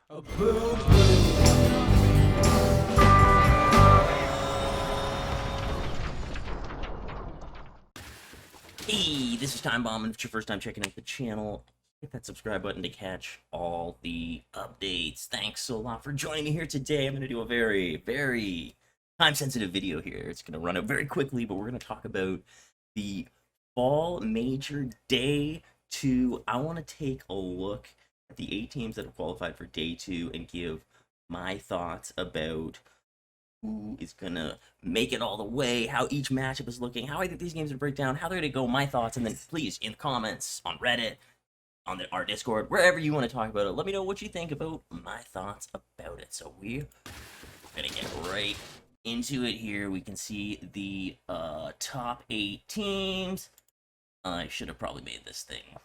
A boom boom. Hey, this is Time Bomb, and if it's your first time checking out the channel, hit that subscribe button to catch all the updates. Thanks so a lot for joining me here today. I'm going to do a very time-sensitive video here. It's going to run out very quickly, but we're going to talk about the Fall Major Day 2. I want to take a look at the 8 teams that have qualified for Day 2 and give my thoughts about who is gonna make it all the way, how each matchup is looking, how I think these games would break down, how they're gonna go, my thoughts, and then please in the comments on Reddit, on our Discord, wherever you want to talk about it, let me know what you think about my thoughts about it. So we're gonna get right into it here. We can see the top 8 teams. I should have probably made this thing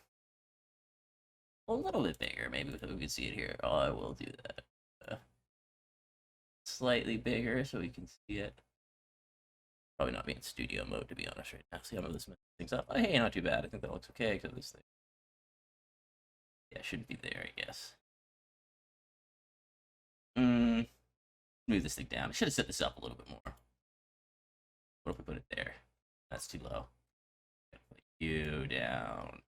a little bit bigger, maybe so we can see it here. Oh, I will do that. Slightly bigger so we can see it. Probably not be in studio mode, to be honest, right now. See how this messes things up. Oh, hey, not too bad. I think that looks okay, except this thing. Yeah, shouldn't be there, I guess. Move this thing down. I should have set this up a little bit more. What if we put it there? That's too low. Put you down.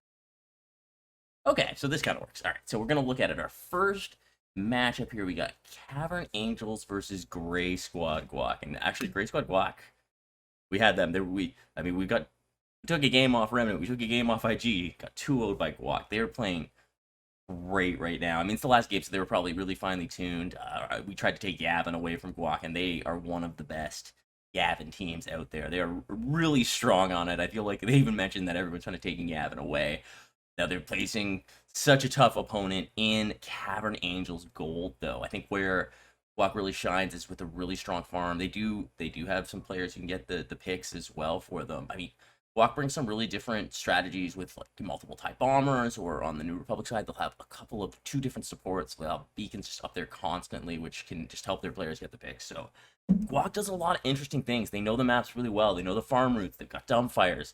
Okay, so this kind of works. All right, so we're going to look at it. Our first matchup here, we got Cavern Angels versus Gray Squad Guac. And actually, Gray Squad Guac, we had them. We took a game off Remnant. We took a game off IG. Got 2-0'd by Guac. They were playing great right now. I mean, it's the last game, so they were probably really finely tuned. We tried to take Yavin away from Guac, and they are one of the best Yavin teams out there. They are really strong on it. I feel like they even mentioned that everyone's trying to taking Yavin away. Now they're placing such a tough opponent in Cavern Angels Gold, though. I think where Guac really shines is with a really strong farm. They do have some players who can get the picks as well for them. I mean, Guac brings some really different strategies with like multiple type bombers, or on the New Republic side, they'll have a couple of 2 different supports. They'll have beacons just up there constantly, which can just help their players get the picks. So Guac does a lot of interesting things. They know the maps really well. They know the farm routes. They've got dumbfires.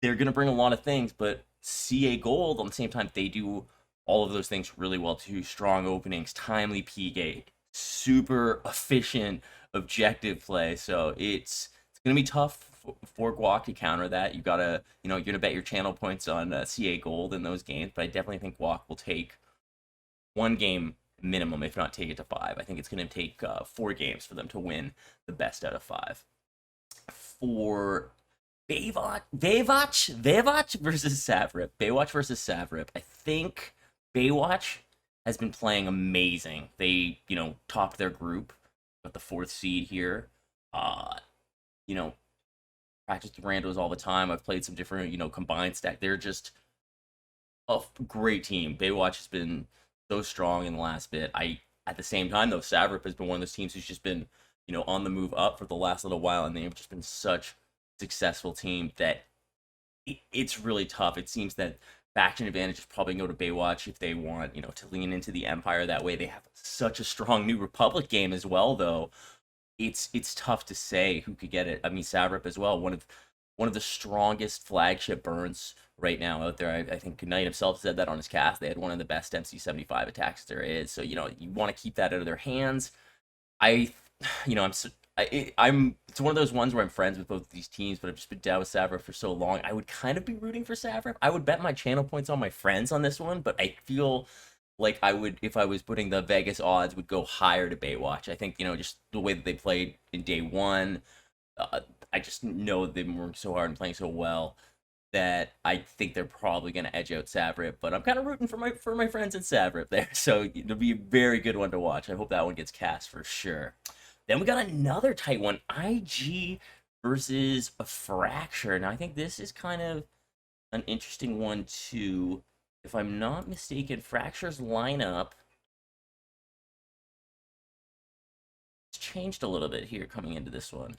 They're going to bring a lot of things, but CA Gold, on the same time, they do all of those things really well too. Strong openings, timely P-gate, super efficient objective play. So it's going to be tough for Guac to counter that. You got to, you're going to bet your channel points on CA Gold in those games, but I definitely think Guac will take 1 game minimum, if not take it to 5. I think it's going to take 4 games for them to win the best out of 5. For Baywatch versus Savrip. Baywatch versus Savrip. I think Baywatch has been playing amazing. They, topped their group, got the 4th seed here. You know, practice with randos all the time. I've played some different, combined stack. They're just a great team. Baywatch has been so strong in the last bit. At the same time, though, Savrip has been one of those teams who's just been, on the move up for the last little while, and they've just been such successful team that it's really tough. It seems that faction advantage is probably going to go to Baywatch if they want, to lean into the Empire that way. They have such a strong New Republic game as well, though. It's tough to say who could get it. I mean, Savrip as well, one of the strongest flagship burns right now out there. I think Knight himself said that on his cast. They had one of the best MC75 attacks there is. So, you want to keep that out of their hands. I'm it's one of those ones where I'm friends with both these teams, but I've just been down with Savrip for so long. I would kind of be rooting for Savrip. I would bet my channel points on my friends on this one, but I feel like I would, if I was putting the Vegas odds, would go higher to Baywatch. I think, just the way that they played in day 1, I just know they've been working so hard and playing so well that I think they're probably going to edge out Savrip, but I'm kind of rooting for my friends in Savrip there. So it'll be a very good one to watch. I hope that one gets cast for sure. Then we got another tight one, IG versus a Fracture. Now, I think this is kind of an interesting one, too. If I'm not mistaken, Fracture's lineup has changed a little bit here coming into this one.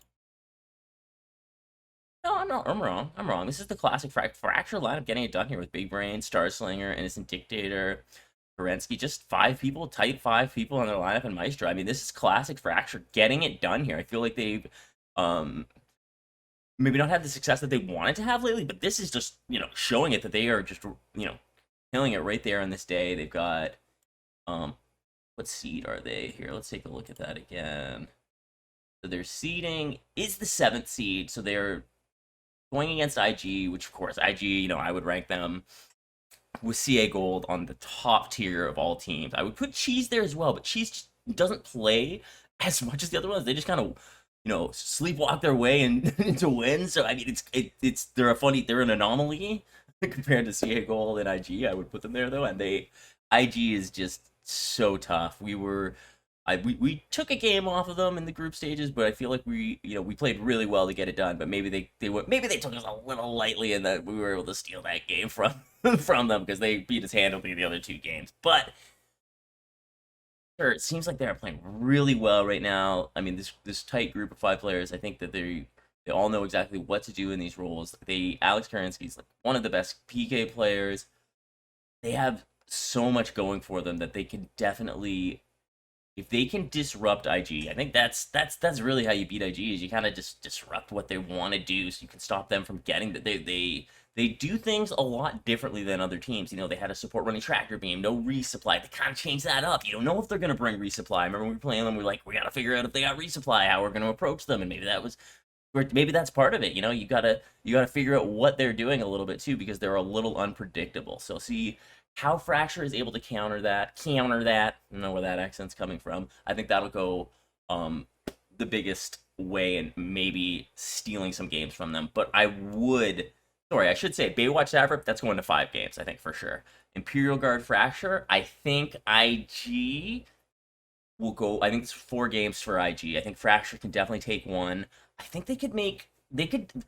No, I'm not. I'm wrong. I'm wrong. This is the classic Fracture lineup getting it done here with Big Brain, Starslinger, Innocent Dictator, Kerensky, just 5 people, tight 5 people on their lineup, and Maestro. I mean, this is classic Fracture getting it done here. I feel like they've maybe not had the success that they wanted to have lately, but this is just, showing it that they are just, killing it right there on this day. They've got What seed are they here? Let's take a look at that again. So their seeding is the 7th seed. So they're going against IG, which of course IG, I would rank them with CA Gold on the top tier of all teams. I would put Cheese there as well, but Cheese just doesn't play as much as the other ones. They just kind of, sleepwalk their way into wins. So I mean, they're an anomaly compared to CA Gold and IG. I would put them there though, and IG is just so tough. We took a game off of them in the group stages, but I feel like we played really well to get it done. But maybe they took us a little lightly, and that we were able to steal that game from from them because they beat us handily the other 2 games. But sure, it seems like they're playing really well right now. I mean, this tight group of 5 players, I think that they all know exactly what to do in these roles. Alex Kerensky's like one of the best PK players. They have so much going for them that they can definitely, if they can disrupt IG, I think that's really how you beat IG, is you kind of just disrupt what they want to do, so you can stop them from getting that. They do things a lot differently than other teams. They had a support running tractor beam, no resupply. They kind of changed that up. You don't know if they're going to bring resupply. I remember we were playing them, we got to figure out if they got resupply, how we're going to approach them, and maybe that's part of it. You gotta figure out what they're doing a little bit too, because they're a little unpredictable. So see how Fracture is able to counter that. I don't know where that accent's coming from. I think that'll go the biggest way in maybe stealing some games from them. But I should say Baywatch Zavrip, that's going to 5 games, I think, for sure. Imperial Guard Fracture, I think IG will go, I think it's 4 games for IG. I think Fracture can definitely take 1. I think they could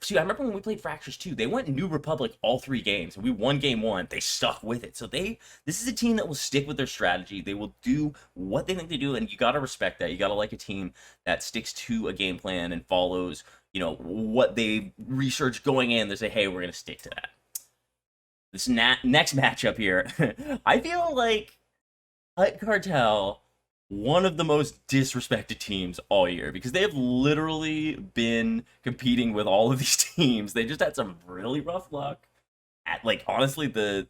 see, I remember when we played Fractures 2, they went New Republic all 3 games, and we won game 1. They stuck with it. So this is a team that will stick with their strategy. They will do what they think they do, and you gotta respect that. You gotta like a team that sticks to a game plan and follows, what they research going in. They say, hey, we're gonna stick to that. This next matchup here, I feel like Hut Cartel, one of the most disrespected teams all year, because they have literally been competing with all of these teams. They just had some really rough luck. Honestly, the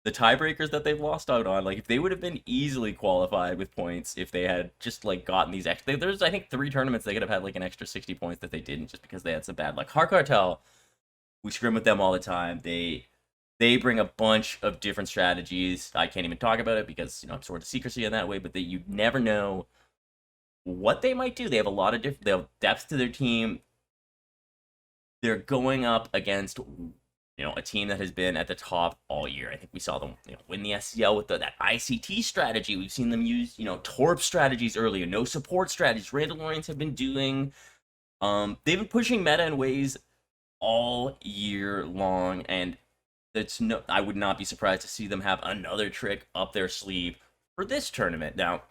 tiebreakers that they've lost out on, if they would have been easily qualified with points, if they had just gotten these extra, there's I think 3 tournaments they could have had an extra 60 points that they didn't, just because they had some bad luck. Hut Cartel, we scrim with them all the time. They bring a bunch of different strategies. I can't even talk about it because, I'm sort of secrecy in that way, but you never know what they might do. They have a lot of they have depth to their team. They're going up against, a team that has been at the top all year. I think we saw them, win the SCL with that ICT strategy. We've seen them use, Torp strategies earlier, no support strategies. Randalorians have been doing, they've been pushing meta in ways all year long, and I would not be surprised to see them have another trick up their sleeve for this tournament. Now,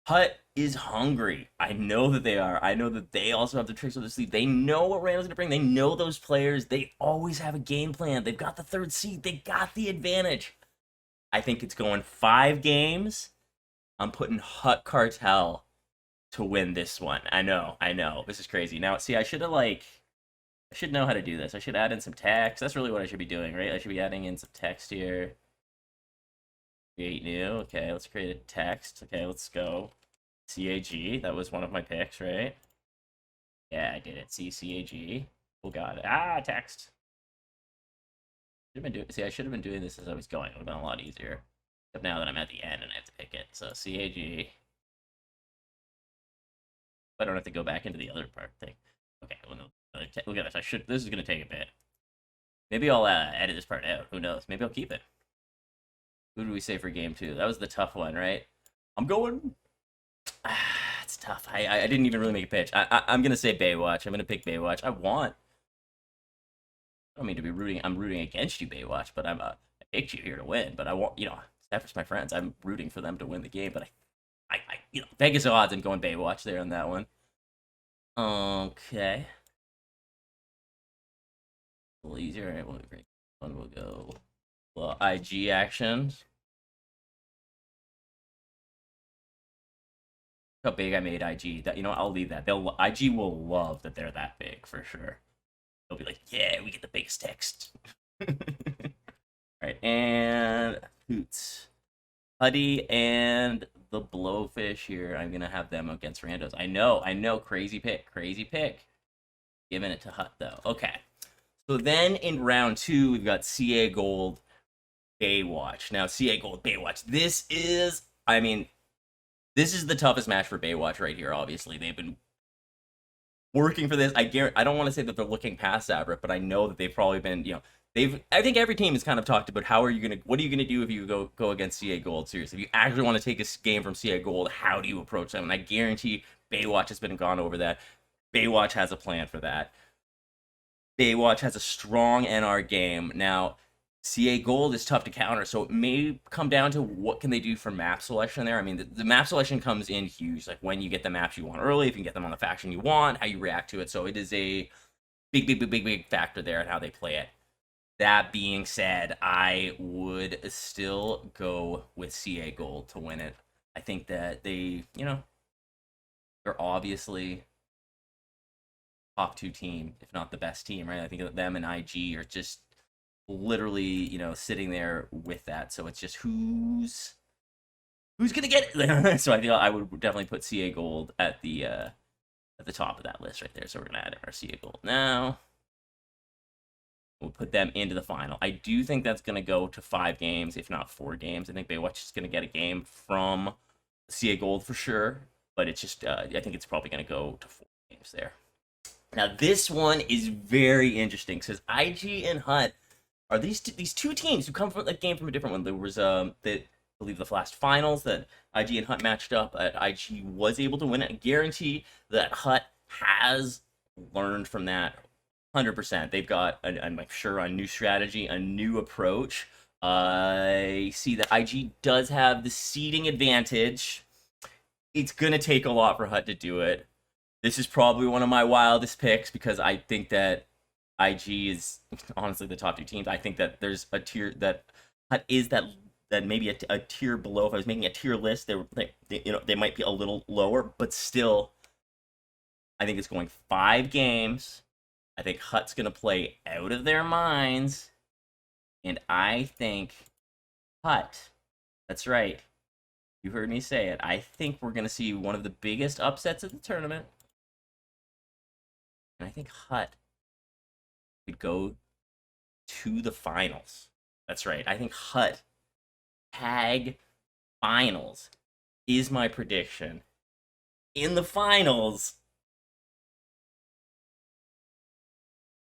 Hut is hungry. I know that they are. I know that they also have the tricks up their sleeve. They know what Randall's going to bring. They know those players. They always have a game plan. They've got the 3rd seed. They got the advantage. I think it's going 5 games. I'm putting Hut Cartel to win this one. I know. This is crazy. Now, see, I should know how to do this. I should add in some text. That's really what I should be doing, right? I should be adding in some text here. Create new. Okay, let's create a text. Okay, let's go. CAG. That was one of my picks, right? Yeah, I did it. CAG. Oh, got it. Text. I should have been doing this as I was going. It would have been a lot easier. Except now that I'm at the end and I have to pick it. So CAG. I don't have to go back into the other part thing. Okay, well, no. Look at this. This is gonna take a bit. Maybe I'll edit this part out. Who knows? Maybe I'll keep it. Who do we say for game 2? That was the tough one, right? I'm going. It's tough. I didn't even really make a pitch. I'm gonna say Baywatch. I'm gonna pick Baywatch. I don't mean to be rooting. I'm rooting against you, Baywatch, but I picked you here to win. But I want, Steph's my friends. I'm rooting for them to win the game. But Vegas odds. I'm going Baywatch there on that one. Okay. A little easier. All right, we'll go. Well, IG actions. How big I made IG. That I'll leave that. IG will love that they're that big for sure. They'll be like, yeah, we get the biggest text. Alright, and Hoots. Huddy and the Blowfish here. I'm gonna have them against Randos. I know, crazy pick. Giving it to Hut though. Okay. So then in round 2, we've got CA Gold, Baywatch. Now, CA Gold, Baywatch. This is the toughest match for Baywatch right here, obviously. They've been working for this. I don't want to say that they're looking past Abra, but I know that they've probably been, I think every team has kind of talked about what are you gonna do if you go against CA Gold? Seriously, if you actually want to take a game from CA Gold, how do you approach them? And I guarantee Baywatch has been gone over that. Baywatch has a plan for that. Baywatch has a strong NR game. Now, CA Gold is tough to counter, so it may come down to what can they do for map selection there. I mean, the map selection comes in huge, like when you get the maps you want early, if you can get them on the faction you want, how you react to it. So it is a big factor there in how they play it. That being said, I would still go with CA Gold to win it. I think that they're obviously top 2 team, if not the best team, right? I think that them and IG are just literally, sitting there with that. So it's just who's gonna get it? So I feel I would definitely put CA Gold at the top of that list right there. So we're gonna add our CA Gold now. We'll put them into the final. I do think that's gonna go to 5 games, if not 4 games. I think Baywatch is gonna get a game from CA Gold for sure, but it's just I think it's probably gonna go to 4 games there. Now this one is very interesting because IG and Hut are these two teams who come from a game from a different one. There was I believe the last finals that IG and Hut matched up. IG was able to win it. I guarantee that Hut has learned from that 100%. They've got, I'm sure, a new strategy, a new approach. I see that IG does have the seeding advantage. It's gonna take a lot for Hut to do it. This is probably one of my wildest picks because I think that IG is honestly the top 2 teams. I think that there's a tier that is that maybe a tier below. If I was making a tier list, they might be a little lower, but still, I think it's going 5 games. I think Hut's gonna play out of their minds, and I think Hut. That's right. You heard me say it. I think we're gonna see one of the biggest upsets of the tournament, and I think Hut could go to the finals. That's right. I think Hut tag finals is my prediction. In the finals,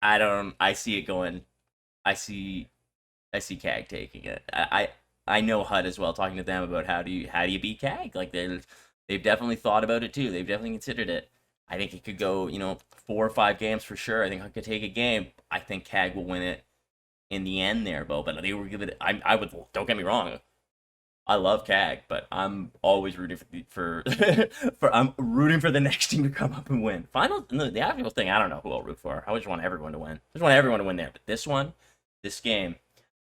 I see it going. I see CAG taking it. I know Hut as well, talking to them about how do you beat CAG? Like they've definitely thought about it too. They've definitely considered it. I think it could go, 4 or 5 games for sure. I think Hut could take a game. I think CAG will win it in the end there, Bo. But they were giving it. I would. Don't get me wrong. I love CAG, but I'm always rooting for I'm rooting for the next team to come up and win. The actual thing, I don't know who I'll root for. I just want everyone to win. I just want everyone to win there. But this game,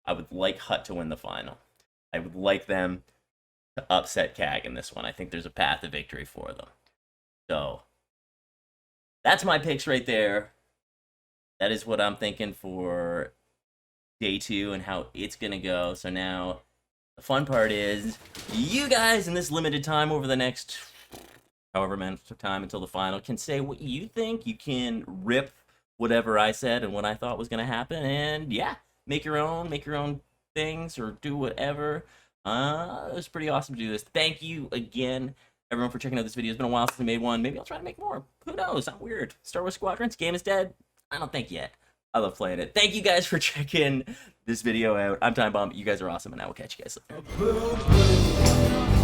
I would like Hut to win the final. I would like them to upset CAG in this one. I think there's a path to victory for them. So that's my picks right there. That is what I'm thinking for day 2 and how it's gonna go. So now the fun part is you guys in this limited time over the next however many time until the final can say what you think. You can rip whatever I said and what I thought was gonna happen, and yeah, make your own things or do whatever. It was pretty awesome to do this. Thank you again, everyone, for checking out this video. It's been a while since I made one. Maybe I'll try to make more. Who knows? I'm weird. Star Wars Squadrons game is dead. I don't think yet. I love playing it. Thank you guys for checking this video out. I'm Time Bomb. You guys are awesome, and I will catch you guys later. Boom, boom.